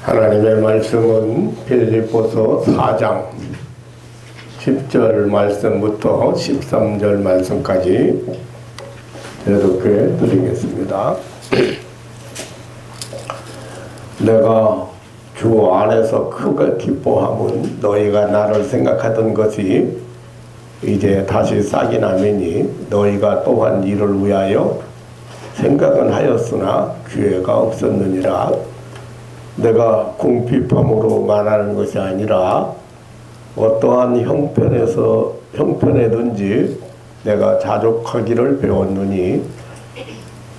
하나님의 말씀은 빌립보서 4장 10절 말씀부터 13절 말씀까지 이렇게 드리겠습니다. 내가 주 안에서 크게 기뻐함은 너희가 나를 생각하던 것이 이제 다시 싹이 나매니 너희가 또한 이를 위하여 생각은 하였으나 기회가 없었느니라. 내가 궁핍함으로 말하는 것이 아니라 어떠한 형편에든지 내가 자족하기를 배웠느니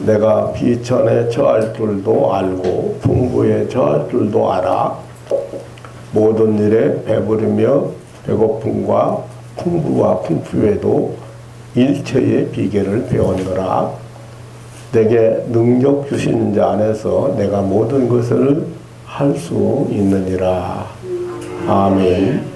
내가 비천에 처할 줄도 알고 풍부에 처할 줄도 알아. 모든 일에 배부르며 배고픔과 풍부와 풍부에도 일체의 비결을 배웠노라. 내게 능력 주신 자 안에서 내가 모든 것을 할 수 있느니라. 아멘.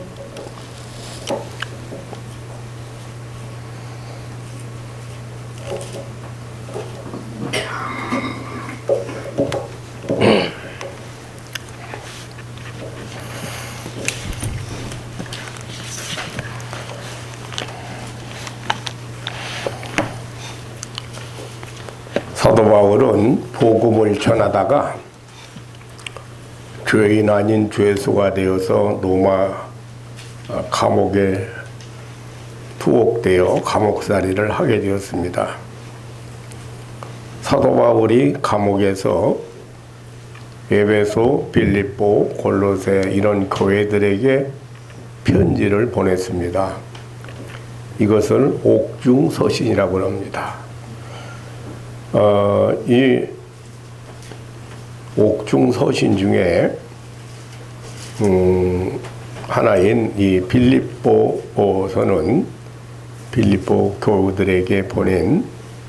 사도 바울은 복음을 전하다가 죄인 아닌 죄수가 되어서 로마 감옥에 투옥되어 감옥살이를 하게 되었습니다. 사도 바울이 감옥에서 에베소, 빌립보, 골로새 이런 교회들에게 편지를 보냈습니다. 이것을 옥중서신이라고 합니다. 이 옥중서신 중에 하나인 이 빌립보서는 빌립보 교우들에게 보낸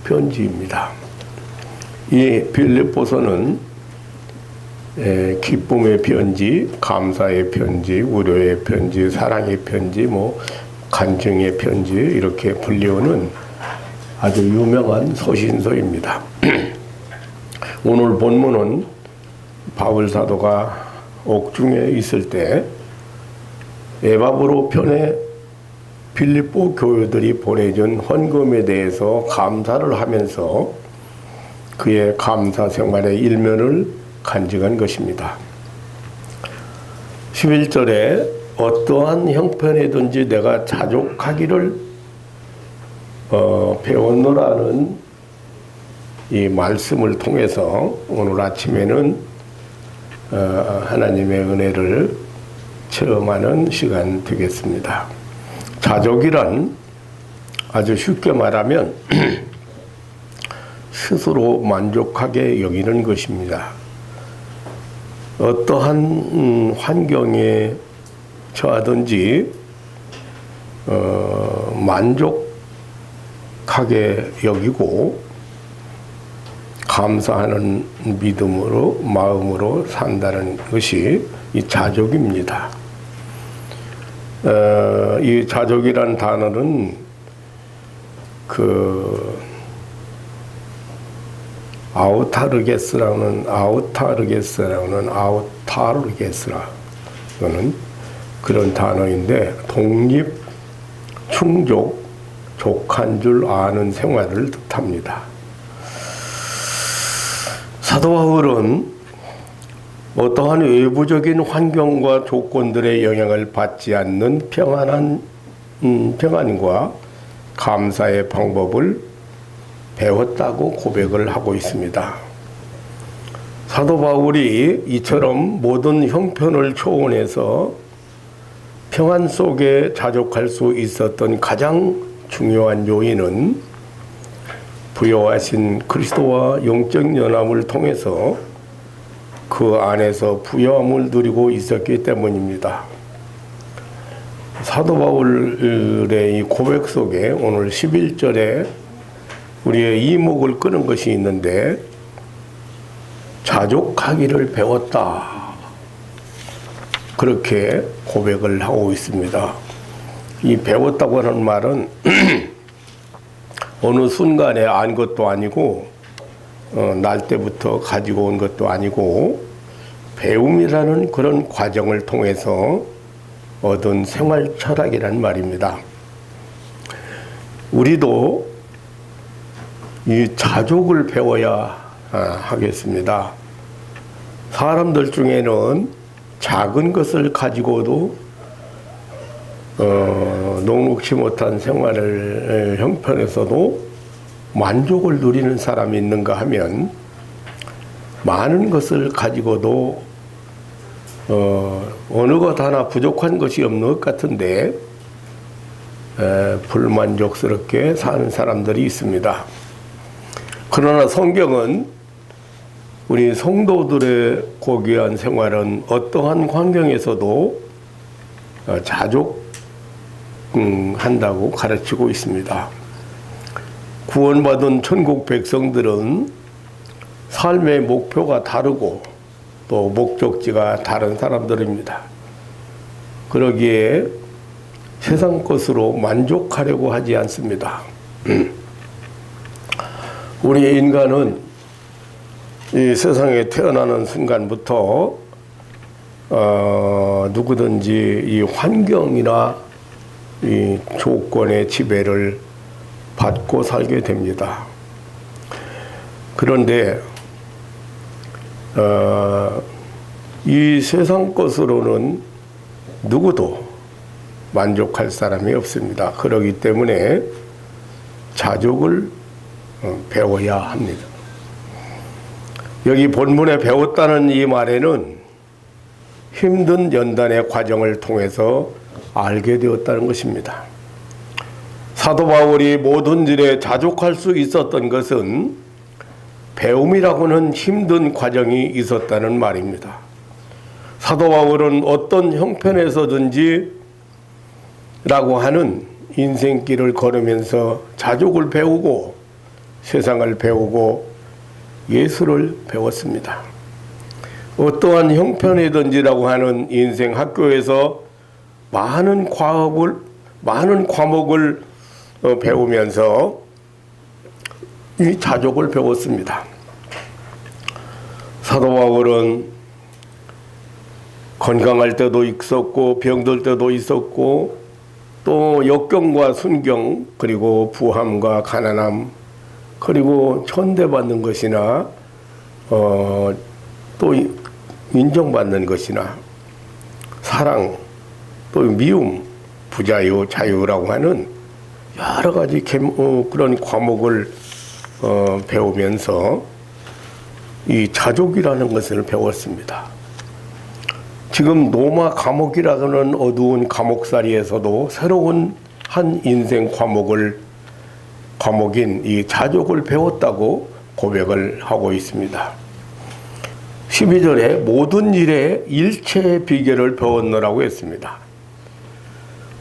편지입니다. 이 빌립보서는 기쁨의 편지, 감사의 편지, 위로의 편지, 사랑의 편지, 간증의 편지 이렇게 불리우는 아주 유명한 서신서입니다. 오늘 본문은 바울 사도가 옥중에 있을 때 에바브로 편에 빌립보 교우들이 보내준 헌금에 대해서 감사를 하면서 그의 감사 생활의 일면을 간직한 것입니다. 11절에 어떠한 형편이든지 내가 자족하기를 배웠노라는 이 말씀을 통해서 오늘 아침에는 하나님의 은혜를 체험하는 시간 되겠습니다. 자족이란 아주 쉽게 말하면 스스로 만족하게 여기는 것입니다. 어떠한 환경에 처하든지 만족하게 여기고 감사하는 믿음으로 마음으로 산다는 것이 이 자족입니다. 이 자족이란 단어는 아우타르게스라는 그런 단어인데 독립, 충족, 족한 줄 아는 생활을 뜻합니다. 사도 바울은 어떠한 외부적인 환경과 조건들의 영향을 받지 않는 평안과 감사의 방법을 배웠다고 고백을 하고 있습니다. 사도 바울이 이처럼 모든 형편을 초월해서 평안 속에 자족할 수 있었던 가장 중요한 요인은 부여하신 그리스도와 영적 연합을 통해서 그 안에서 부여함을 누리고 있었기 때문입니다. 사도 바울의 이 고백 속에 오늘 11절에 우리의 이목을 끄는 것이 있는데 자족하기를 배웠다. 그렇게 고백을 하고 있습니다. 이 배웠다고 하는 말은 어느 순간에 안 것도 아니고 날 때부터 가지고 온 것도 아니고 배움이라는 그런 과정을 통해서 얻은 생활 철학이란 말입니다. 우리도 이 자족을 배워야 하겠습니다. 사람들 중에는 작은 것을 가지고도 녹록지 못한 생활을 형편에서도 만족을 누리는 사람이 있는가 하면, 많은 것을 가지고도 어느 것 하나 부족한 것이 없는 것 같은데 불만족스럽게 사는 사람들이 있습니다. 그러나 성경은 우리 성도들의 고귀한 생활은 어떠한 환경에서도 자족한다고 가르치고 있습니다. 구원받은 천국 백성들은 삶의 목표가 다르고 또 목적지가 다른 사람들입니다. 그러기에 세상 것으로 만족하려고 하지 않습니다. 우리 인간은 이 세상에 태어나는 순간부터 누구든지 이 환경이나 이 조건의 지배를 받고 살게 됩니다. 그런데 이 세상 것으로는 누구도 만족할 사람이 없습니다. 그렇기 때문에 자족을 배워야 합니다. 여기 본문에 배웠다는 이 말에는 힘든 연단의 과정을 통해서 알게 되었다는 것입니다. 사도 바울이 모든 일에 자족할 수 있었던 것은 배움이라고는 힘든 과정이 있었다는 말입니다. 사도 바울은 어떤 형편에서든지 라고 하는 인생길을 걸으면서 자족을 배우고 세상을 배우고 예수를 배웠습니다. 어떠한 형편이든지라고 하는 인생 학교에서 많은 과목을 배우면서 이 자족을 배웠습니다. 사도 바울은 건강할 때도 있었고 병들 때도 있었고 또 역경과 순경 그리고 부함과 가난함 그리고 천대받는 것이나 또 인정받는 것이나 사랑 또 미움 부자유 자유라고 하는 여러 가지 그런 과목을 배우면서 이 자족이라는 것을 배웠습니다. 지금 노마 감옥이라는 어두운 감옥살이에서도 새로운 한 인생 과목인 이 자족을 배웠다고 고백을 하고 있습니다. 12절에 모든 일에 일체의 비결을 배웠노라고 했습니다.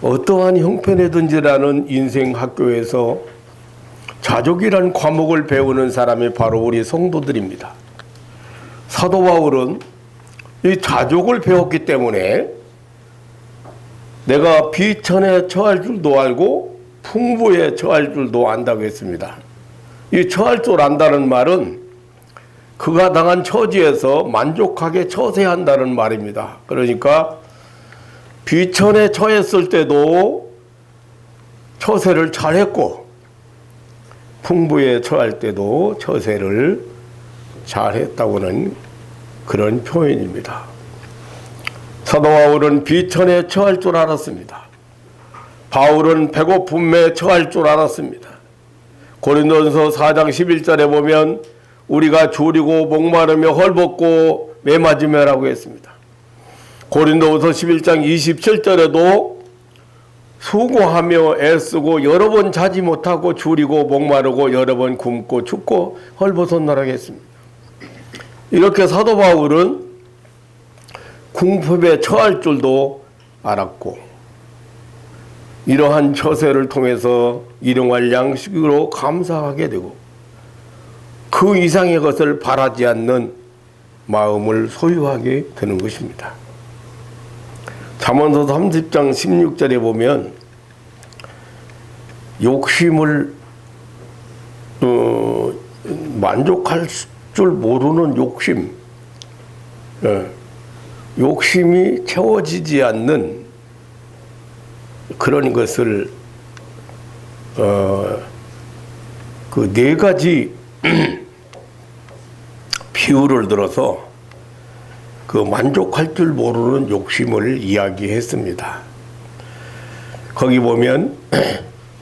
어떠한 형편이든지라는 인생 학교에서 자족이란 과목을 배우는 사람이 바로 우리 성도들입니다. 사도 바울은 이 자족을 배웠기 때문에 내가 비천에 처할 줄도 알고 풍부에 처할 줄도 안다고 했습니다. 이 처할 줄 안다는 말은 그가 당한 처지에서 만족하게 처세한다는 말입니다. 그러니까 비천에 처했을 때도 처세를 잘했고 풍부에 처할 때도 처세를 잘했다고는 그런 표현입니다. 사도 바울은 비천에 처할 줄 알았습니다. 바울은 배고픔에 처할 줄 알았습니다. 고린도전서 4장 11절에 보면 우리가 졸이고 목마르며 헐벗고 매맞으며라고 했습니다. 고린도후서 11장 27절에도 수고하며 애쓰고 여러 번 자지 못하고 줄이고 목마르고 여러 번 굶고 춥고 헐벗었노라고 했습니다. 이렇게 사도 바울은 궁핍에 처할 줄도 알았고 이러한 처세를 통해서 일용할 양식으로 감사하게 되고 그 이상의 것을 바라지 않는 마음을 소유하게 되는 것입니다. 잠언서 30장 16절에 보면 욕심을 만족할 줄 모르는 욕심 욕심이 채워지지 않는 그런 것을 그 네 가지 비유를 들어서 그 만족할 줄 모르는 욕심을 이야기했습니다. 거기 보면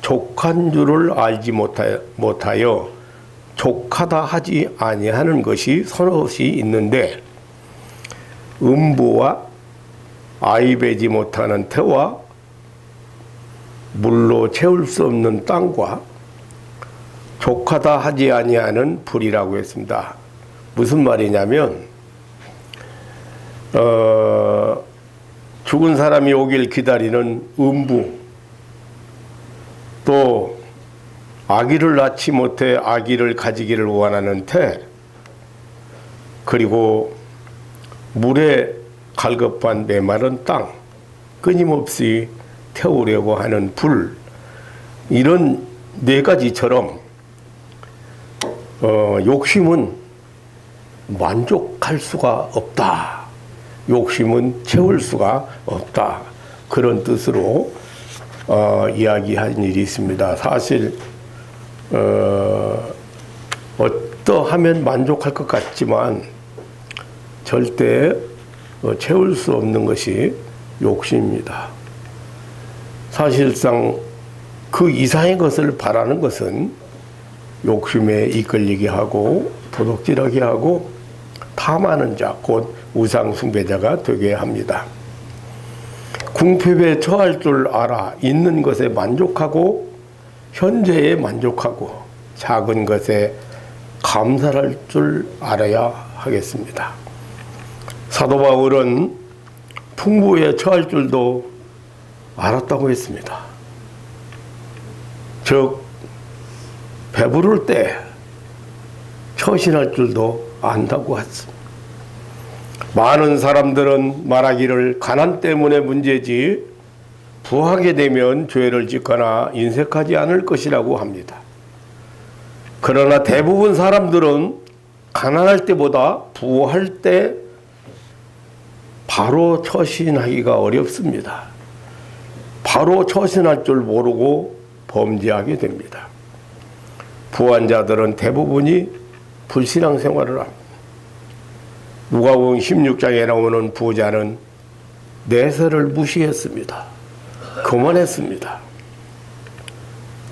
족한 줄을 알지 못하여 족하다 하지 아니하는 것이 서너시 있는데 음부와 아이 베지 못하는 태와 물로 채울 수 없는 땅과 족하다 하지 아니하는 불이라고 했습니다. 무슨 말이냐면 죽은 사람이 오길 기다리는 음부, 또 아기를 낳지 못해 아기를 가지기를 원하는 태, 그리고 물에 갈급한 메마른 땅, 끊임없이 태우려고 하는 불, 이런 네 가지처럼 욕심은 만족할 수가 없다. 욕심은 채울 수가 없다. 그런 뜻으로 이야기한 일이 있습니다. 사실 어떠하면 만족할 것 같지만 절대 채울 수 없는 것이 욕심입니다. 사실상 그 이상의 것을 바라는 것은 욕심에 이끌리게 하고 도둑질하게 하고 탐하는 자, 곧 우상숭배자가 되게 합니다. 궁핍에 처할 줄 알아 있는 것에 만족하고 현재에 만족하고 작은 것에 감사할 줄 알아야 하겠습니다. 사도 바울은 풍부에 처할 줄도 알았다고 했습니다. 즉 배부를 때 처신할 줄도 안다고 했습니다. 많은 사람들은 말하기를 가난 때문에 문제지 부하게 되면 죄를 짓거나 인색하지 않을 것이라고 합니다. 그러나 대부분 사람들은 가난할 때보다 부할 때 바로 처신하기가 어렵습니다. 바로 처신할 줄 모르고 범죄하게 됩니다. 부한 자들은 대부분이 불신앙 생활을 합니다. 누가복음 16장에 나오는 부자는 내세를 무시했습니다. 거만했습니다.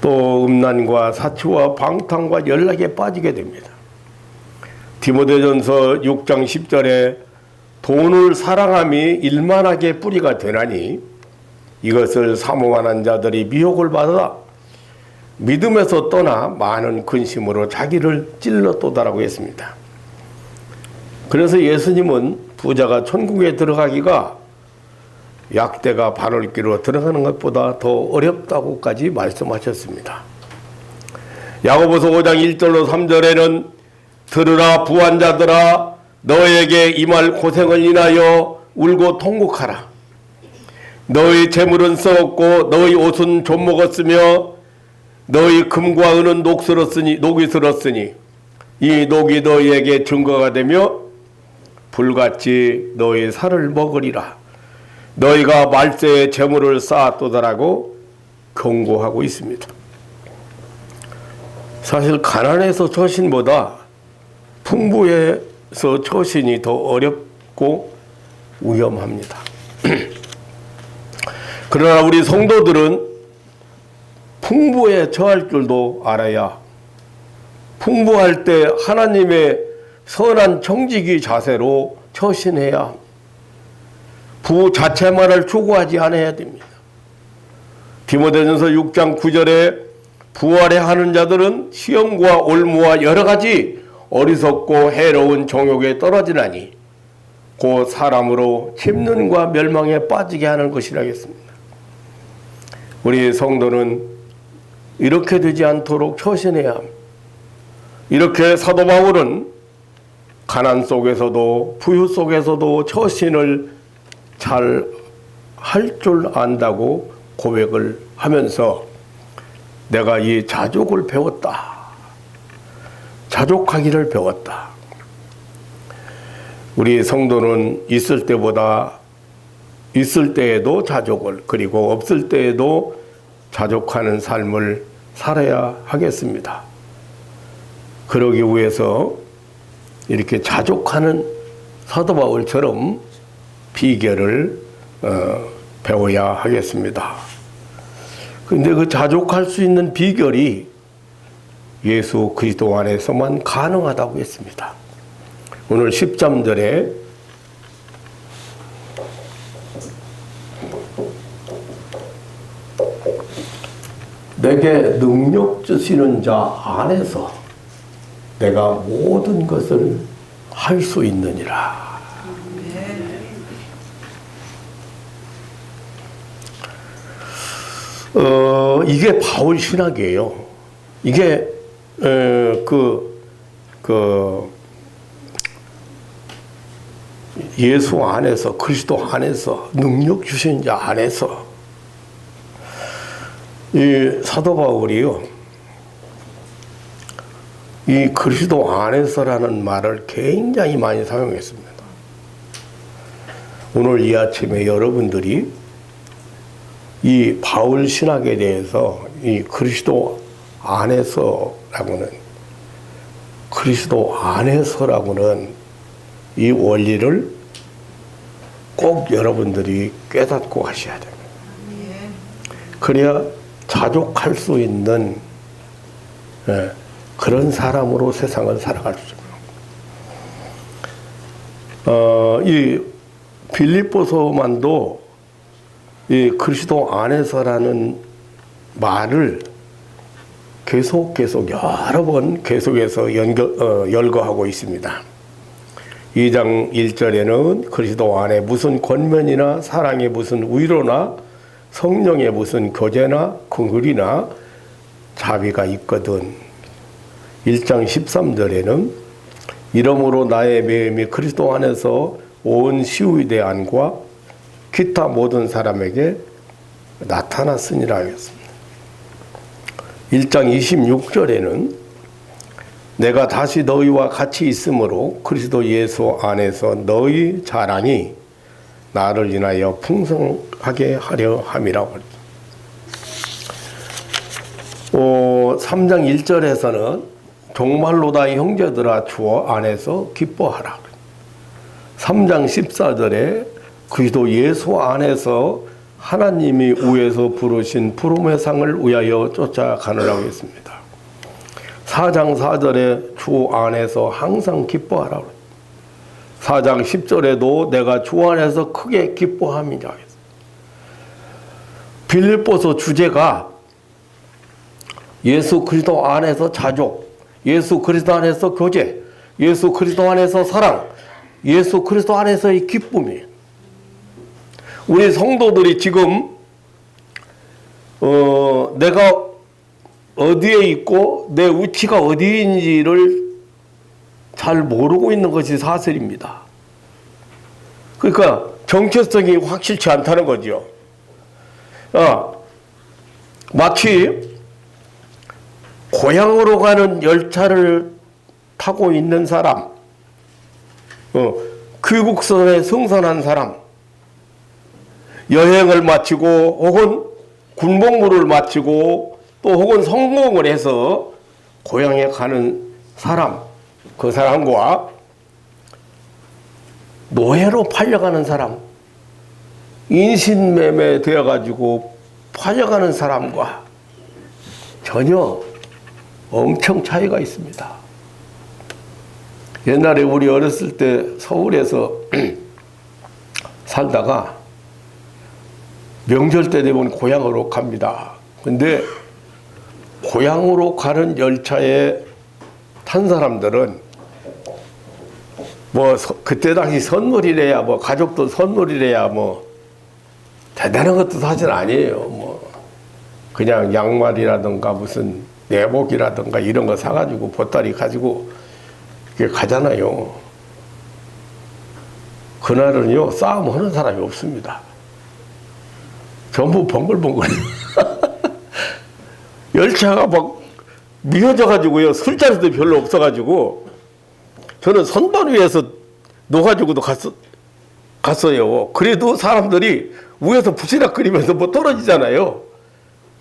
또 음란과 사치와 방탕과 연락에 빠지게 됩니다. 디모데전서 6장 10절에 돈을 사랑함이 일만하게 뿌리가 되나니 이것을 사모하는 자들이 미혹을 받아 믿음에서 떠나 많은 근심으로 자기를 찔렀도다라고 했습니다. 그래서 예수님은 부자가 천국에 들어가기가 약대가 바늘귀로 들어가는 것보다 더 어렵다고까지 말씀하셨습니다. 야고보서 5장 1절로 3절에는 들으라 부한 자들아 너에게 임할 고생을 인하여 울고 통곡하라. 너의 재물은 썩었고 너의 옷은 좀 먹었으며 너의 금과 은은 녹이 슬었으니 이 녹이 너희에게 증거가 되며 불같이 너희 살을 먹으리라. 너희가 말세에 재물을 쌓았도다라고 경고하고 있습니다. 사실 가난해서 처신보다 풍부해서 처신이 더 어렵고 위험합니다. 그러나 우리 성도들은 풍부에 처할 줄도 알아야 풍부할 때 하나님의 선한 정직의 자세로 처신해야 합니다. 부 자체만을 추구하지 않아야 됩니다. 디모데전서 6장 9절에 부활해 하는 자들은 시험과 올무와 여러 가지 어리석고 해로운 정욕에 떨어지나니 곧 사람으로 침륜과 멸망에 빠지게 하는 것이라겠습니다. 우리 성도는 이렇게 되지 않도록 처신해야 합니다. 이렇게 사도 바울은 가난 속에서도 부유 속에서도 처신을 잘 할 줄 안다고 고백을 하면서 내가 이 자족을 배웠다. 자족하기를 배웠다. 우리 성도는 있을 때에도 자족을, 그리고 없을 때에도 자족하는 삶을 살아야 하겠습니다. 그러기 위해서 이렇게 자족하는 사도 바울처럼 비결을 배워야 하겠습니다. 근데 그 자족할 수 있는 비결이 예수 그리스도 안에서만 가능하다고 했습니다. 오늘 10절에 내게 능력 주시는 자 안에서 내가 모든 것을 할 수 있느니라. 이게 바울 신학이에요. 이게 예수 안에서, 그리스도 안에서, 능력 주신 자 안에서, 이 사도 바울이요, 이 그리스도 안에서라는 말을 굉장히 많이 사용했습니다. 오늘 이 아침에 여러분들이 이 바울 신학에 대해서 이 그리스도 안에서라고는 이 원리를 꼭 여러분들이 깨닫고 하셔야 됩니다. 그래야 자족할 수 있는 그런 사람으로 세상을 살아갈 수 있습니다. 이 빌립보서만도 이 그리스도 안에서라는 말을 계속 여러 번 계속해서 열거하고 있습니다. 2장 1절에는 그리스도 안에 무슨 권면이나 사랑의 무슨 위로나 성령의 무슨 교제나 긍휼이나 자비가 있거든. 1장 13절에는 이러므로 나의 매음이 그리스도 안에서 온 시위대 안과 기타 모든 사람에게 나타났으니라 하였습니다. 1장 26절에는 내가 다시 너희와 같이 있으므로 그리스도 예수 안에서 너희 자랑이 나를 인하여 풍성하게 하려 함이라고. 3장 1절에서는 정말로다 형제들아 주 안에서 기뻐하라. 3장 14절에 그리스도 예수 안에서 하나님이 위에서 부르신 부름의 상을 위하여 쫓아가느라고 했습니다. 4장 4절에 주 안에서 항상 기뻐하라. 4장 10절에도 내가 주 안에서 크게 기뻐함이라. 빌립보서 주제가 예수 그리스도 안에서 자족, 예수 그리스도 안에서 교제, 예수 그리스도 안에서 사랑, 예수 그리스도 안에서의 기쁨이에요. 우리 성도들이 지금 내가 어디에 있고 내 위치가 어디인지를 잘 모르고 있는 것이 사실입니다. 그러니까 정체성이 확실치 않다는 거죠. 마치 고향으로 가는 열차를 타고 있는 사람, 귀국선에 승선한 사람, 여행을 마치고 혹은 군복무를 마치고 또 혹은 성공을 해서 고향에 가는 사람, 그 사람과 노예로 팔려가는 사람, 인신매매 되어가지고 팔려가는 사람과 전혀 엄청 차이가 있습니다. 옛날에 우리 어렸을 때 서울에서 살다가 명절 때 되면 고향으로 갑니다. 근데 고향으로 가는 열차에 탄 사람들은 뭐 그때 당시 선물이래야 뭐 가족들 선물이래야 뭐 대단한 것도 사실 아니에요. 뭐 그냥 양말이라든가 무슨 내복이라든가 이런 거 사가지고 보따리 가지고 이렇게 가잖아요. 그날은요 싸움하는 사람이 없습니다. 전부 번글번글. 열차가 막 미어져 가지고요 술자리도 별로 없어 가지고 저는 선반 위에서 녹아지고도 갔어요. 그래도 사람들이 위에서 부시락거리면서 뭐 떨어지잖아요.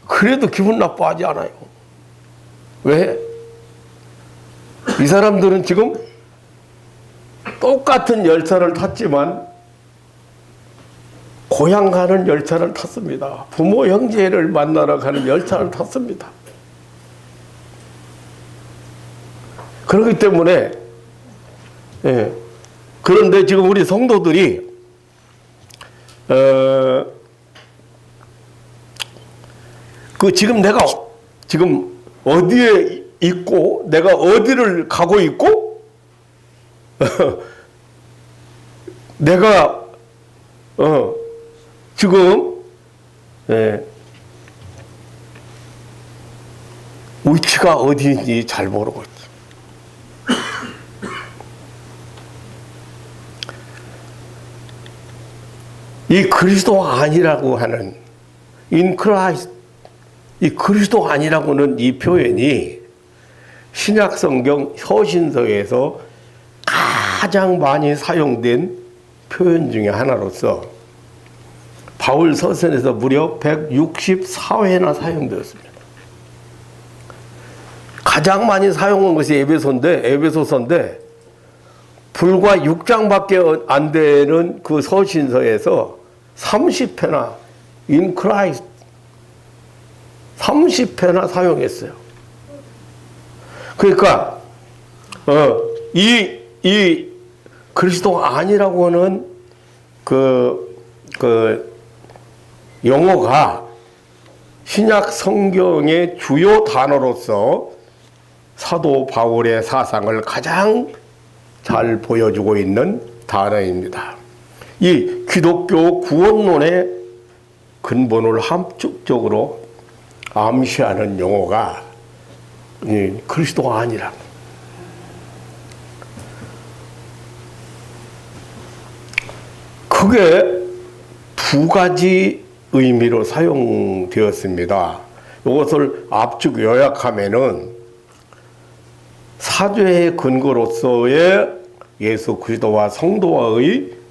그래도 기분 나빠하지 않아요. 왜? 이 사람들은 지금 똑같은 열차를 탔지만 고향 가는 열차를 탔습니다. 부모 형제를 만나러 가는 열차를 탔습니다. 그렇기 때문에 그런데 지금 우리 성도들이 지금 내가 지금 어디에 있고 내가 어디를 가고 있고 내가 지금 위치가 어디인지 잘 모르고 있죠. 이 그리스도 아니라고 하는 in Christ, 이 그리스도 아니라고는 이 표현이 신약 성경 서신서에서 가장 많이 사용된 표현 중에 하나로서 바울 서신에서 무려 164회나 사용되었습니다. 가장 많이 사용한 것이 에베소서인데 불과 6장밖에 안 되는 그 서신서에서 30회나 in Christ 30회나 사용했어요. 그러니까 이 그리스도 아니라고 하는 그 용어가 신약 성경의 주요 단어로서 사도 바울의 사상을 가장 잘 보여주고 있는 단어입니다. 이 기독교 구원론의 근본을 함축적으로 암시하는 용어가 그리스도 아니라. 크게 두 가지 의미로 사용되었습니다. 이것을 압축 요약하면은 사죄의 근거로서의 예수 그리스도와 성도와의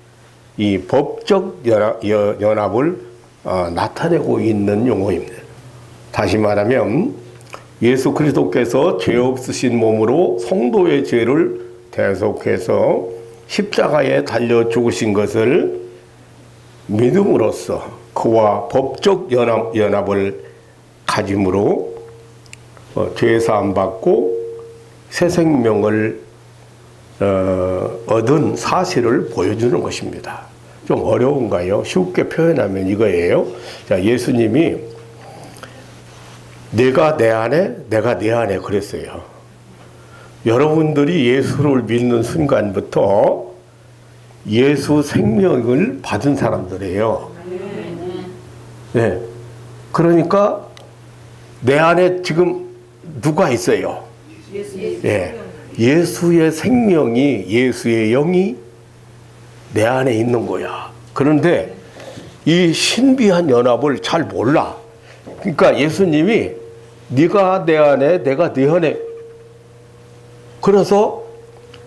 이 법적 연합을 나타내고 있는 용어입니다. 다시 말하면 예수 그리스도께서 죄 없으신 몸으로 성도의 죄를 대속해서 십자가에 달려 죽으신 것을 믿음으로써 그와 법적 연합을 가짐으로 죄사함 받고 새 생명을 얻은 사실을 보여주는 것입니다. 좀 어려운가요? 쉽게 표현하면 이거예요. 자, 예수님이 내가 내 안에, 내가 네 안에 그랬어요. 여러분들이 예수를 믿는 순간부터 예수 생명을 받은 사람들이에요. 네. 그러니까 내 안에 지금 누가 있어요? 예. 예수의 생명이, 예수의 영이 내 안에 있는 거야. 그런데 이 신비한 연합을 잘 몰라. 그러니까 예수님이 네가 내 안에, 내가 네 안에. 그래서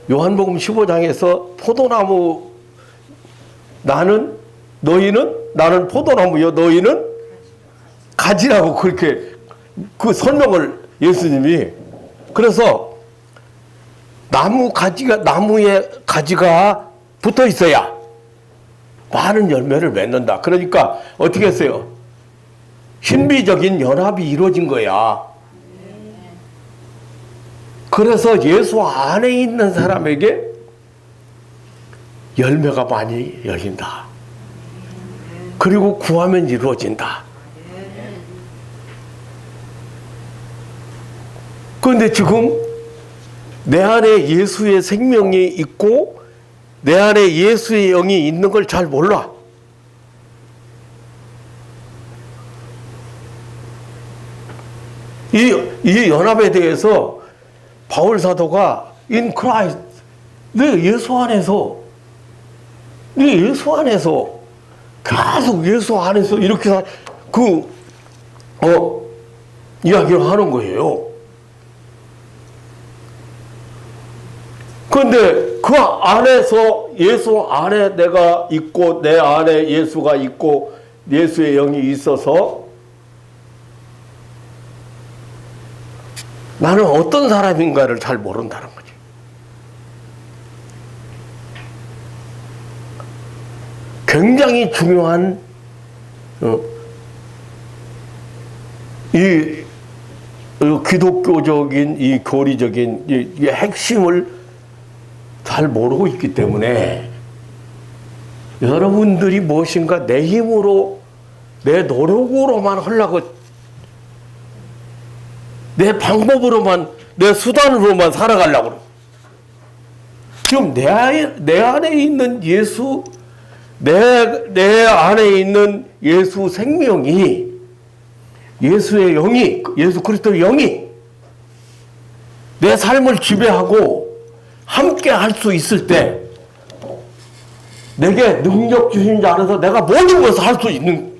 요한복음 15장에서 포도나무, 나는 포도나무요, 너희는 가지라고 그렇게 그 설명을 예수님이. 그래서 나무에 가지가 붙어 있어야 많은 열매를 맺는다. 그러니까 어떻게 했어요? 신비적인 연합이 이루어진 거야. 그래서 예수 안에 있는 사람에게 열매가 많이 열린다. 그리고 구하면 이루어진다. 그런데 지금 내 안에 예수의 생명이 있고 내 안에 예수의 영이 있는 걸 잘 몰라. 이 연합에 대해서 바울 사도가 in Christ, 내 예수 안에서 계속 예수 안에서 이렇게 이야기를 하는 거예요. 그런데 그 안에서 예수 안에 내가 있고 내 안에 예수가 있고 예수의 영이 있어서 나는 어떤 사람인가를 잘 모른다는 거지. 굉장히 중요한 이 기독교적인 이 교리적인 이 핵심을 잘 모르고 있기 때문에 여러분들이 무엇인가 내 힘으로 내 노력으로만 하려고 내 방법으로만 내 수단으로만 살아가려고 그래. 지금 내 안에 있는 예수 내 안에 있는 예수 생명이 예수의 영이 예수 그리스도의 영이 내 삶을 지배하고 함께 할 수 있을 때 내게 능력 주신 자 안에서 내가 모든 것을 할 수 있는.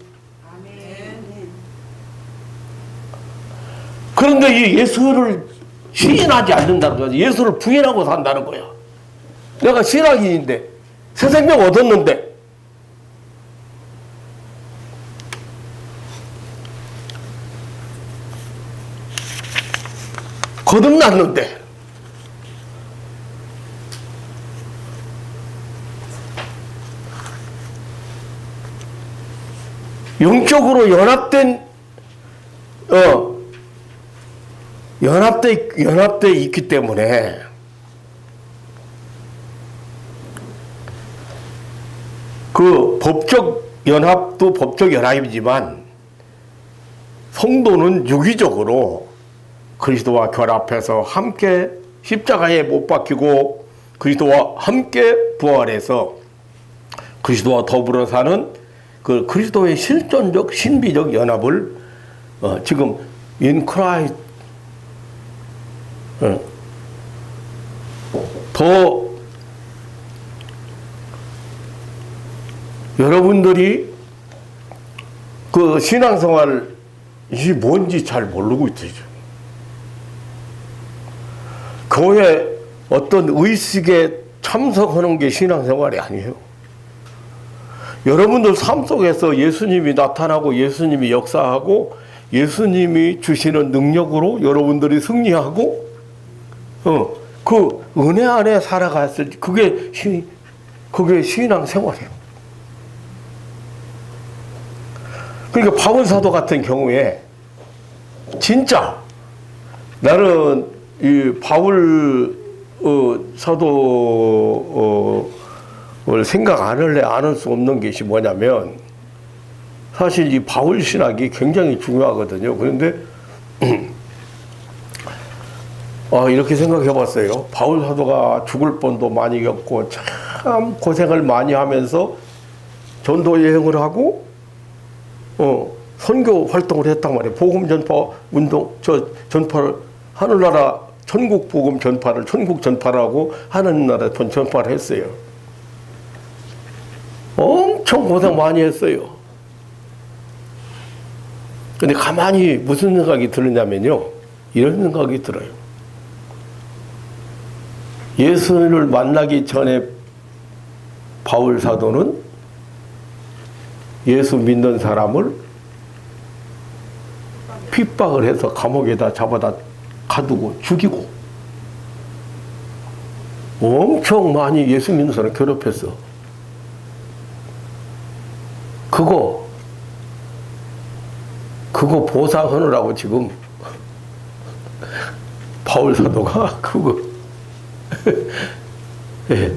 그런데 이 예수를 시인하지 않는다는 거야. 예수를 부인하고 산다는 거야. 내가 신앙인인데 새 생명 얻었는데 거듭났는데 영적으로 연합돼 있기 때문에 그 법적 연합도 법적 연합이지만 성도는 유기적으로 그리스도와 결합해서 함께 십자가에 못 박히고 그리스도와 함께 부활해서 그리스도와 더불어 사는 그 그리스도의 실존적 신비적 연합을 지금 in Christ 더 여러분들이 그 신앙생활이 뭔지 잘 모르고 있죠. 교회 어떤 의식에 참석하는 게 신앙생활이 아니에요. 여러분들 삶 속에서 예수님이 나타나고 예수님이 역사하고 예수님이 주시는 능력으로 여러분들이 승리하고 그 은혜 안에 살아갔을 때 그게 신앙생활이에요. 그러니까 바울 사도 같은 경우에 진짜 나는 이 바울 사도를 생각 안 할 수 없는 것이 뭐냐면 사실 이 바울 신학이 굉장히 중요하거든요. 그런데 이렇게 생각해 봤어요. 바울 사도가 죽을 뻔도 많이 겪고 참 고생을 많이 하면서 전도 여행을 하고 선교 활동을 했단 말이에요. 복음 전파 운동 전파를 하늘나라 천국 복음 전파를 천국 전파라고 하늘나라 전파를 했어요. 엄청 고생 많이 했어요. 근데 가만히 무슨 생각이 드느냐면요. 이런 생각이 들어요. 예수를 만나기 전에 바울 사도는 예수 믿는 사람을 핍박을 해서 감옥에다 잡아다 가두고 죽이고 엄청 많이 예수 믿는 사람 괴롭혔어. 그거 보상하느라고 지금 바울 사도가 예.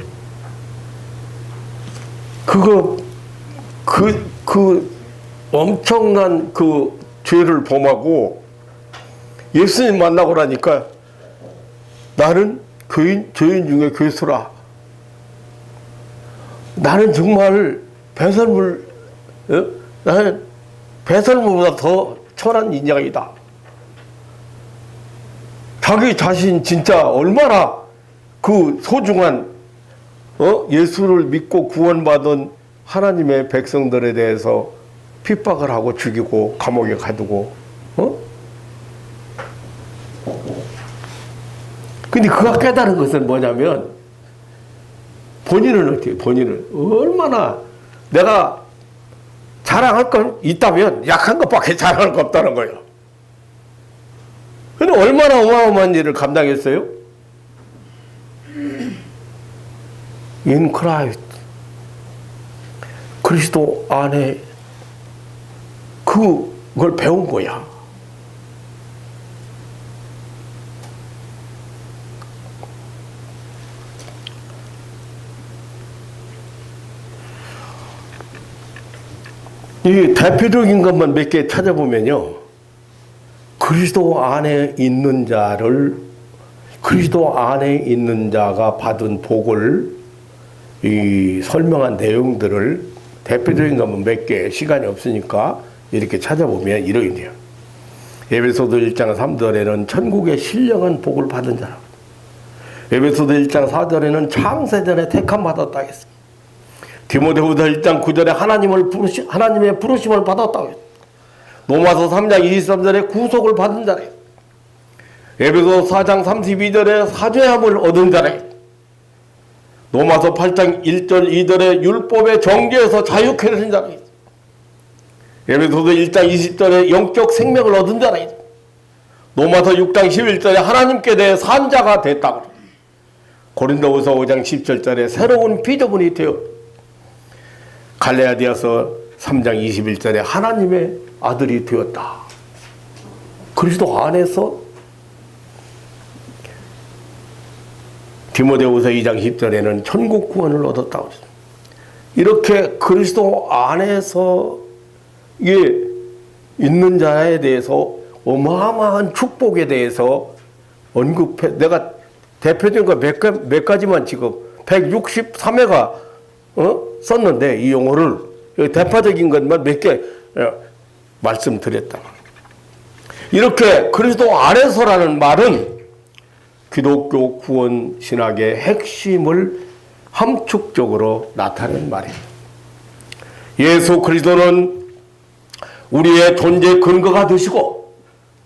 그 엄청난 그 죄를 범하고 예수님 만나고 나니까 나는 죄인 중에 괴수라. 나는 정말 나는 배설물보다 더 천한 인간이다. 자기 자신 진짜 얼마나 그 소중한 예수를 믿고 구원받은 하나님의 백성들에 대해서 핍박을 하고 죽이고 감옥에 가두고 근데 그가 깨달은 것은 뭐냐면 본인은 어떻게, 본인은 얼마나 내가 자랑할 건 있다면 약한 것밖에 자랑할 거 없다는 거예요. 근데 얼마나 어마어마한 일을 감당했어요? In Christ. 그리스도 안에 그걸 배운 거야. 이 대표적인 것만 몇 개 찾아보면요. 그리스도 안에 있는 자를, 그리스도 안에 있는 자가 받은 복을 이 설명한 내용들을 대표적인 것만 몇 개, 시간이 없으니까 이렇게 찾아보면 이렇게 돼요. 에베소서 1장 3절에는 천국의 신령한 복을 받은 자라고. 에베소서 1장 4절에는 창세전에 택함 받았다 했습니다. 디모데후서 1장 9절에 하나님의 부르심을 받았다고 했습니다. 로마서 3장 23절에 구속을 받은 자래. 에베소 4장 32절에 사죄함을 얻은 자래. 로마서 8장 1절 2절에 율법의 정죄에서 자유케 되신 자래. 에베소서 1장 20절에 영적 생명을 얻은 자래. 로마서 6장 11절에 하나님께 대해 산 자가 됐다고. 고린도후서 5장 17절에 새로운 피조물이 되어. 갈라디아서 3장 21절에 하나님의 아들이 되었다. 그리스도 안에서 디모데후서 2장 10절에는 천국 구원을 얻었다고 했습니다. 이렇게 그리스도 안에서 있는 자에 대해서 어마어마한 축복에 대해서 언급해. 내가 대표적인 거 몇 가지만 지금 163회가 썼는데 이 용어를 대표적인 것만 몇 개 말씀드렸다. 이렇게 그리스도 안에서라는 말은 기독교 구원 신학의 핵심을 함축적으로 나타낸 말이에요. 예수 그리스도는 우리의 존재 근거가 되시고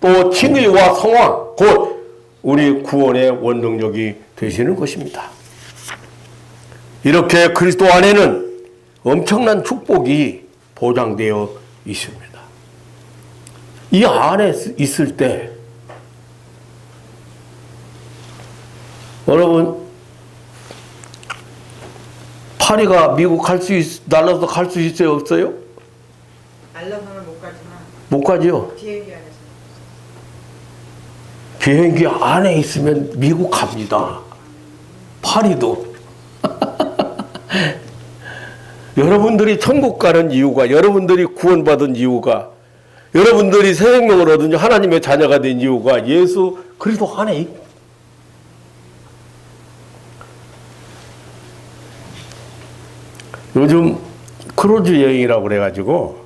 또 칭의와 성화 곧 우리 구원의 원동력이 되시는 것입니다. 이렇게 그리스도 안에는 엄청난 축복이 보장되어 있습니다. 이 안에 있을 때 여러분 파리가 미국 날라서 갈 수 있어요? 없어요? 날라서는 못 가지만 못 가죠? 비행기 안에서 비행기 안에 있으면 미국 갑니다. 파리도. 여러분들이 천국 가는 이유가, 여러분들이 구원받은 이유가, 여러분들이 새 생명을 얻은 하나님의 자녀가 된 이유가 예수 그리스도 안에 있고. 요즘 크루즈 여행이라고 그래가지고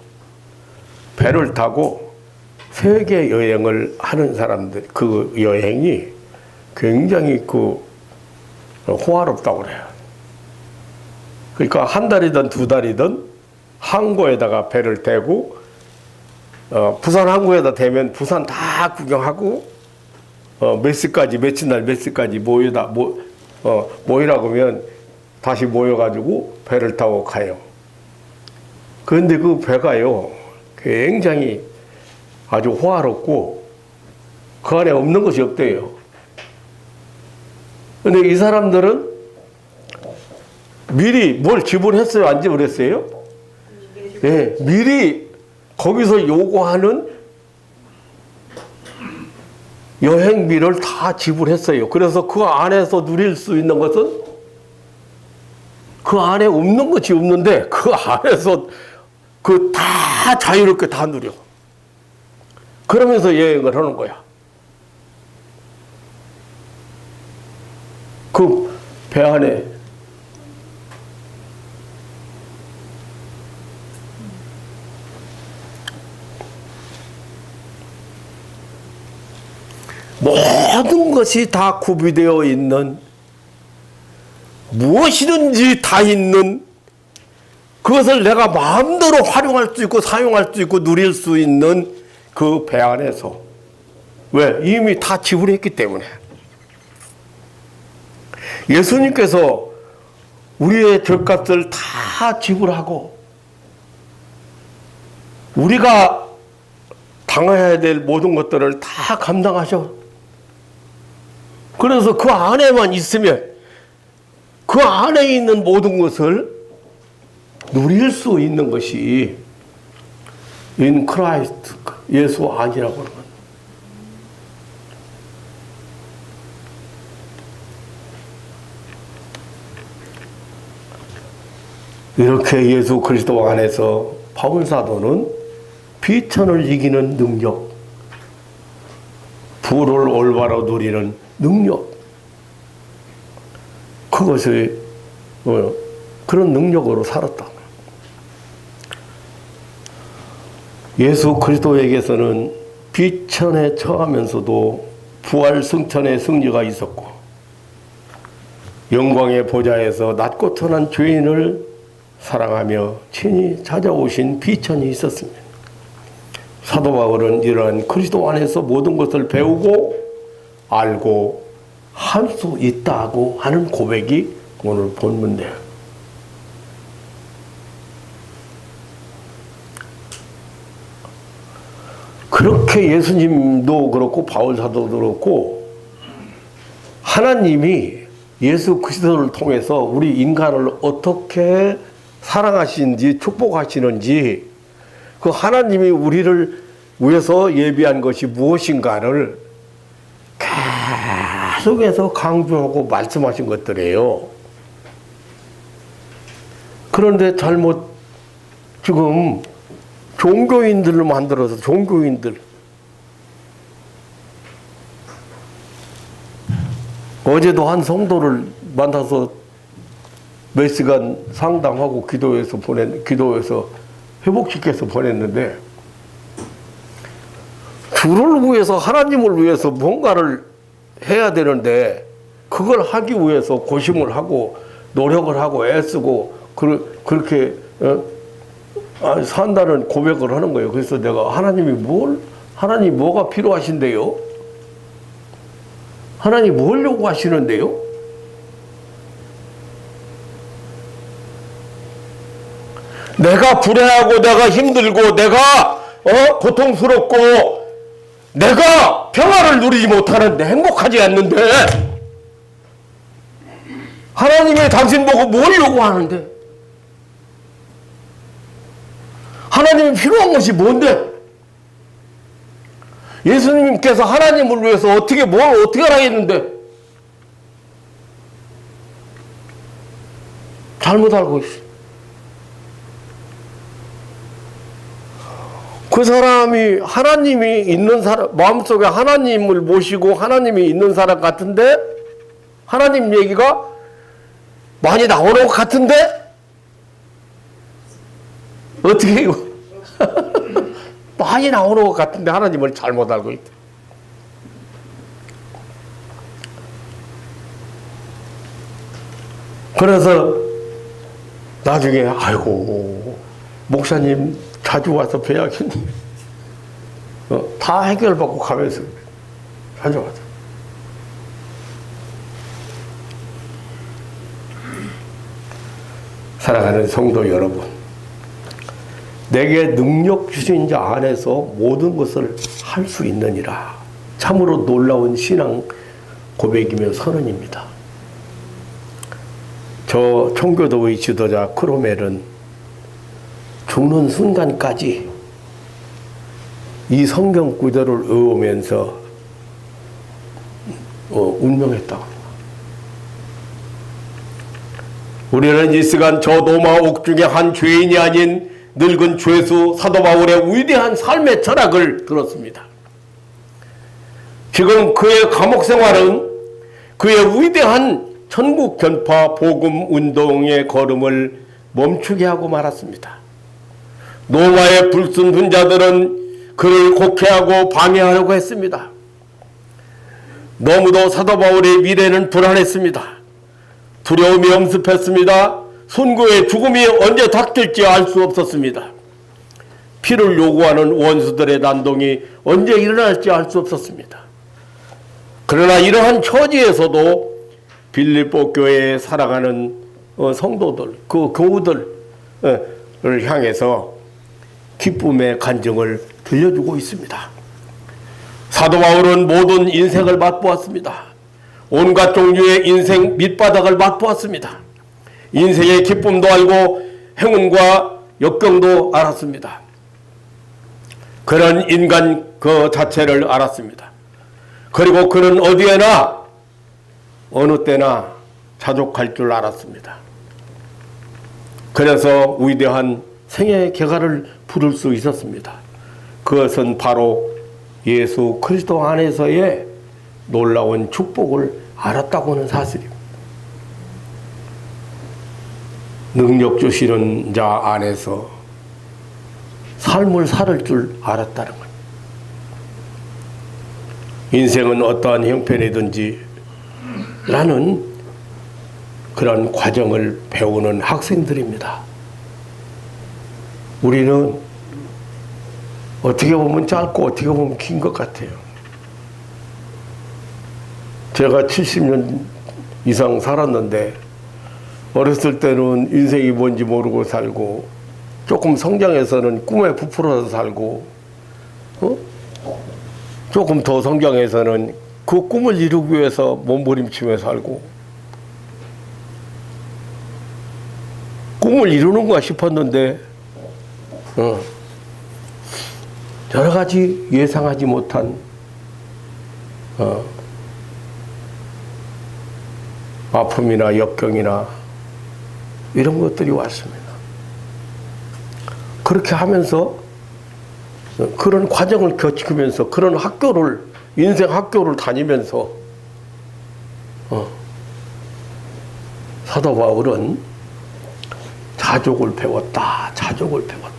배를 타고 세계 여행을 하는 사람들, 그 여행이 굉장히 호화롭다고 그래요. 그러니까 한 달이든 두 달이든 항구에다가 배를 대고 부산 항구에다 대면 부산 다 구경하고 몇 시까지 며칠 날 몇 시까지 모이라고 하면 다시 모여가지고 배를 타고 가요. 그런데 그 배가요 굉장히 아주 호화롭고 그 안에 없는 것이 없대요. 근데 이 사람들은 미리 뭘 지불했어요? 안 지불했어요? 네, 미리 거기서 요구하는 여행비를 다 지불했어요. 그래서 그 안에서 누릴 수 있는 것은 그 안에 없는 것이 없는데 그 안에서 다 자유롭게 다 누려. 그러면서 여행을 하는 거야. 그 배 안에 모든 것이 다 구비되어 있는, 무엇이든지 다 있는, 그것을 내가 마음대로 활용할 수 있고 사용할 수 있고 누릴 수 있는 그 배 안에서. 왜? 이미 다 지불했기 때문에. 예수님께서 우리의 죗값을 다 지불하고 우리가 당해야 될 모든 것들을 다 감당하셔. 그래서 그 안에만 있으면 그 안에 있는 모든 것을 누릴 수 있는 것이 in Christ, 예수 안이라고 하는 거예요. 이렇게 예수 그리스도 안에서 바울 사도는 비천을 이기는 능력, 부를 올바로 누리는 능력, 그것을 그런 능력으로 살았다. 예수 그리스도에게서는 비천에 처하면서도 부활 승천의 승리가 있었고 영광의 보좌에서 낮고 천한 죄인을 사랑하며 친히 찾아오신 비천이 있었습니다. 사도 바울은 이러한 그리스도 안에서 모든 것을 배우고 알고 할 수 있다고 하는 고백이 오늘 본문이에요. 그렇게 예수님도 그렇고 바울 사도도 그렇고 하나님이 예수 그리스도를 통해서 우리 인간을 어떻게 사랑하시는지 축복하시는지 그 하나님이 우리를 위해서 예비한 것이 무엇인가를 계속해서 강조하고 말씀하신 것들이에요. 그런데 잘못 지금 종교인들을 만들어서 종교인들 어제도 한 성도를 만나서 몇 시간 상담하고 기도해서 회복시켜서 보냈는데 주를 위해서 하나님을 위해서 뭔가를 해야 되는데 그걸 하기 위해서 고심을 하고 노력을 하고 애쓰고 그렇게 산다는 고백을 하는 거예요. 그래서 내가 하나님이 뭐가 필요하신데요? 하나님 뭘 요구하시는데요? 내가 불행하고 내가 힘들고 내가 고통스럽고 내가 평화를 누리지 못하는데 행복하지 않는데 하나님이 당신 보고 뭘 요구하는데? 하나님이 필요한 것이 뭔데? 예수님께서 하나님을 위해서 어떻게 하라겠는데? 잘못 알고 있어. 그 사람이 하나님이 있는 사람, 마음속에 하나님을 모시고 하나님이 있는 사람 같은데 하나님 얘기가 많이 나오는 것 같은데 어떻게 이거 많이 나오는 것 같은데 하나님을 잘못 알고 있다. 그래서 나중에 아이고 목사님 자주 와서 뵈야겠네. 다 해결받고 가면서 자주 와서. 사랑하는 성도 여러분, 내게 능력 주신 자 안에서 모든 것을 할 수 있느니라. 참으로 놀라운 신앙 고백이며 선언입니다. 저 청교도의 지도자 크로멜은 죽는 순간까지 이 성경 구절을 외우면서 운명했다고 합니다. 우리는 이 시간 저 로마 옥 중에 한 죄인이 아닌 늙은 죄수 사도 바울의 위대한 삶의 철학을 들었습니다. 지금 그의 감옥 생활은 그의 위대한 천국 전파 복음 운동의 걸음을 멈추게 하고 말았습니다. 로마의 불순분자들은 그를 곡해하고 방해하려고 했습니다. 너무도 사도 바울의 미래는 불안했습니다. 두려움이 엄습했습니다. 순교의 죽음이 언제 닥칠지 알 수 없었습니다. 피를 요구하는 원수들의 난동이 언제 일어날지 알 수 없었습니다. 그러나 이러한 처지에서도 빌립보 교회에 살아가는 성도들, 그 교우들을 향해서 기쁨의 간증을 들려주고 있습니다. 사도 바울은 모든 인생을 맛보았습니다. 온갖 종류의 인생 밑바닥을 맛보았습니다. 인생의 기쁨도 알고 행운과 역경도 알았습니다. 그런 인간 그 자체를 알았습니다. 그리고 그는 어디에나 어느 때나 자족할 줄 알았습니다. 그래서 위대한 생애의 개가를 부를 수 있었습니다. 그것은 바로 예수 그리스도 안에서의 놀라운 축복을 알았다고 하는 사실입니다. 능력 주시는 자 안에서 삶을 살 줄 알았다는 것. 인생은 어떠한 형편이든지 라는 그런 과정을 배우는 학생들입니다. 우리는 어떻게 보면 짧고 어떻게 보면 긴 것 같아요. 제가 70년 이상 살았는데 어렸을 때는 인생이 뭔지 모르고 살고 조금 성장해서는 꿈에 부풀어서 살고 조금 더 성장해서는 그 꿈을 이루기 위해서 몸부림치며 살고 꿈을 이루는가 싶었는데 여러 가지 예상하지 못한 아픔이나 역경이나 이런 것들이 왔습니다. 그렇게 하면서 그런 과정을 거치면서 그런 학교를 인생 학교를 다니면서 사도 바울은 자족을 배웠다. 자족을 배웠다.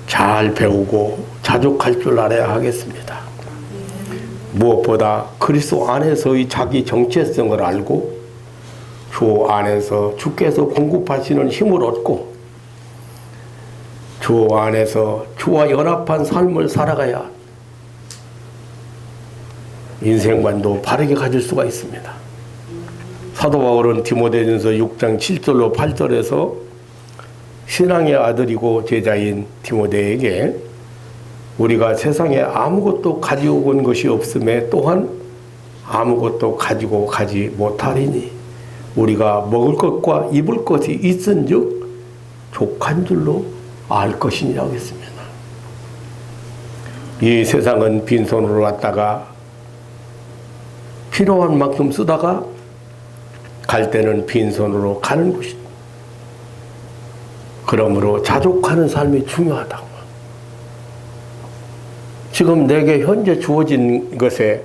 잘 배우고 자족할 줄 알아야 하겠습니다. 무엇보다 그리스도 안에서의 자기 정체성을 알고 주 안에서 주께서 공급하시는 힘을 얻고 주 안에서 주와 연합한 삶을 살아가야 인생관도 바르게 가질 수가 있습니다. 사도 바울은 디모데전서 6장 7절로 8절에서 신앙의 아들이고 제자인 디모데에게 우리가 세상에 아무것도 가지고 온 것이 없음에 또한 아무것도 가지고 가지 못하리니 우리가 먹을 것과 입을 것이 있은즉 족한 줄로 알 것이니라고 했습니다. 이 세상은 빈손으로 왔다가 필요한 만큼 쓰다가 갈 때는 빈손으로 가는 것이다. 그러므로 자족하는 삶이 중요하다고. 지금 내게 현재 주어진 것에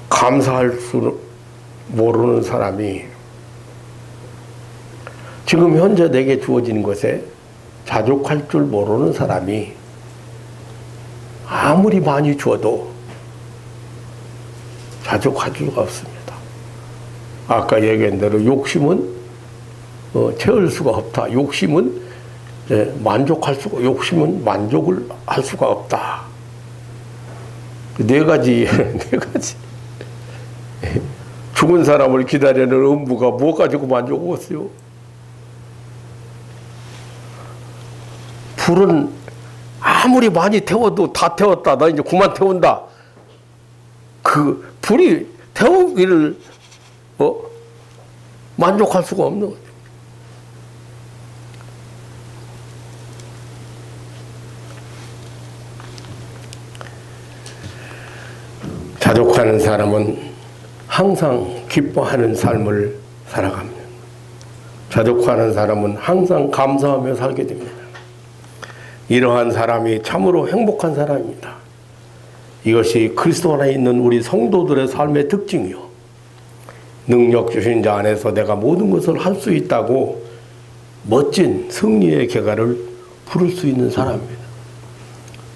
감사할 수 모르는 사람이 지금 현재 내게 주어진 것에 자족할 줄 모르는 사람이 아무리 많이 줘도 자족할 수가 없습니다. 아까 얘기한 대로 욕심은 채울 수가 없다. 욕심은 만족할 수가, 욕심은 만족을 할 수가 없다. 네 가지. 죽은 사람을 기다리는 음부가 뭐 가지고 만족하겠어요? 불은 아무리 많이 태워도 다 태웠다. 나 이제 그만 태운다. 그 불이 태우기를 만족할 수가 없는 거죠. 자족하는 사람은 항상 기뻐하는 삶을 살아갑니다. 자족하는 사람은 항상 감사하며 살게 됩니다. 이러한 사람이 참으로 행복한 사람입니다. 이것이 그리스도 안에 있는 우리 성도들의 삶의 특징이요. 능력 주신 자 안에서 내가 모든 것을 할 수 있다고 멋진 승리의 개가를 부를 수 있는 사람입니다.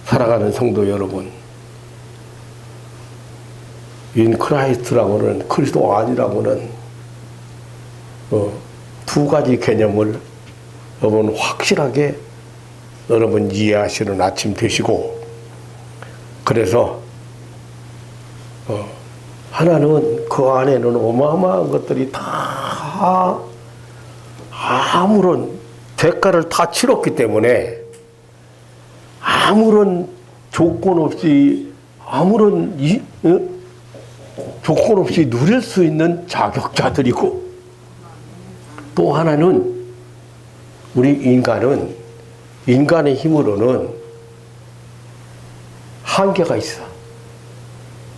살아가는 성도 여러분, 인 크라이스트라고는 그리스도 안이라고는 두 가지 개념을 여러분 확실하게 여러분 이해하시는 아침 되시고, 그래서 하나는 그 안에는 어마어마한 것들이 다 아무런 대가를 다 치렀기 때문에 아무런 조건 없이 조건 없이 누릴 수 있는 자격자들이고, 또 하나는 우리 인간의 힘으로는 한계가 있어.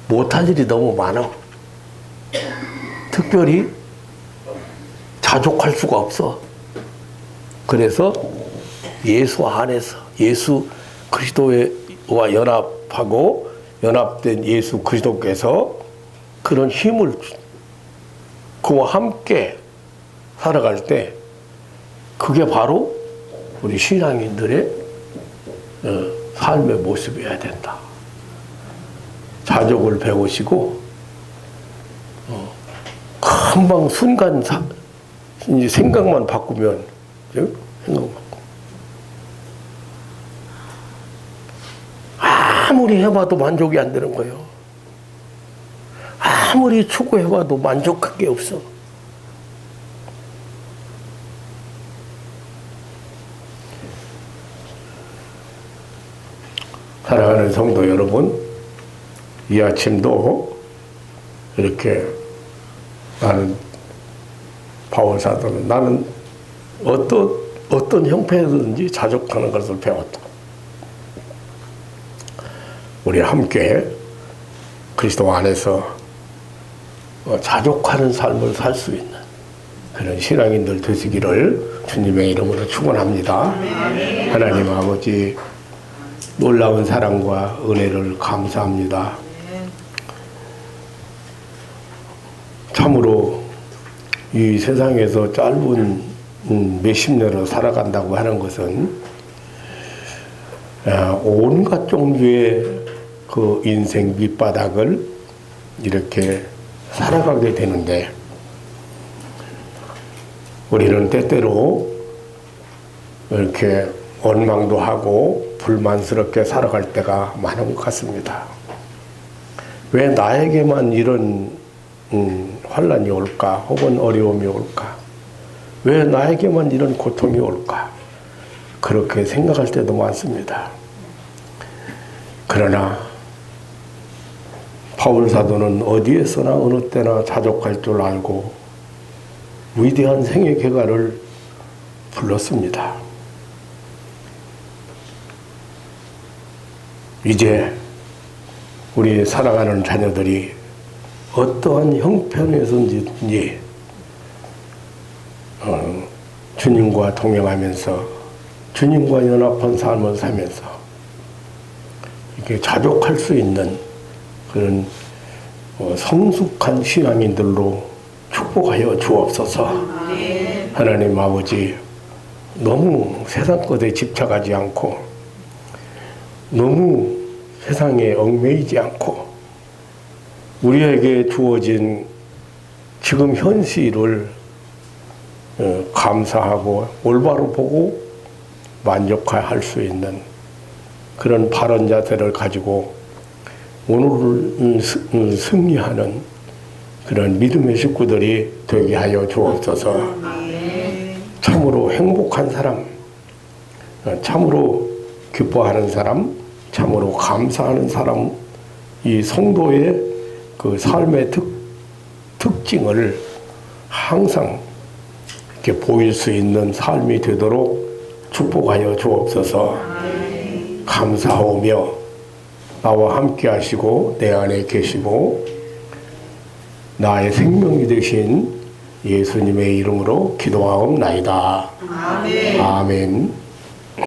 못할 일이 너무 많아. 특별히 자족할 수가 없어. 그래서 예수 안에서 예수 그리스도와 연합된 예수 그리스도께서 그런 힘을 그와 함께 살아갈 때, 그게 바로 우리 신앙인들의 삶의 모습이어야 된다. 자족을 배우시고 금방 순간 이제 생각만 바꾸면 아무리 해봐도 만족이 안 되는 거예요. 아무리 추구해봐도 만족할 게 없어. 사랑하는 성도 여러분, 이 아침도 이렇게 나는 바울 사도는 나는 어떤 형태든지 자족하는 것을 배웠다. 우리 함께 그리스도 안에서 자족하는 삶을 살 수 있는 그런 신앙인들 되시기를 주님의 이름으로 축원합니다. 하나님 아버지, 놀라운 사랑과 은혜를 감사합니다. 참으로 이 세상에서 짧은 몇십 년을 살아간다고 하는 것은 온갖 종류의 그 인생 밑바닥을 이렇게 살아가게 되는데, 우리는 때때로 이렇게 원망도 하고 불만스럽게 살아갈 때가 많은 것 같습니다. 왜 나에게만 이런 환난이 올까? 혹은 어려움이 올까? 왜 나에게만 이런 고통이 올까? 그렇게 생각할 때도 많습니다. 그러나 바울 사도는 어디에서나 어느 때나 자족할 줄 알고 위대한 생의 결과를 불렀습니다. 이제 우리 사랑하는 자녀들이 어떠한 형편에서든지 주님과 동행하면서 주님과 연합한 삶을 살면서 이렇게 자족할 수 있는 그런 성숙한 신앙인들로 축복하여 주옵소서. 하나님 아버지, 너무 세상 것에 집착하지 않고 너무 세상에 얽매이지 않고 우리에게 주어진 지금 현실을 감사하고 올바로 보고 만족할 수 있는 그런 바른 자세를 가지고 오늘을 승리하는 그런 믿음의 식구들이 되게 하여 주옵소서. 참으로 행복한 사람, 참으로 기뻐하는 사람, 참으로 감사하는 사람, 이 성도의 그 삶의 특징을 항상 이렇게 보일 수 있는 삶이 되도록 축복하여 주옵소서. 감사하오며 나와 함께 하시고 내 안에 계시고 나의 생명이 되신 예수님의 이름으로 기도하옵나이다. 아멘. 아멘.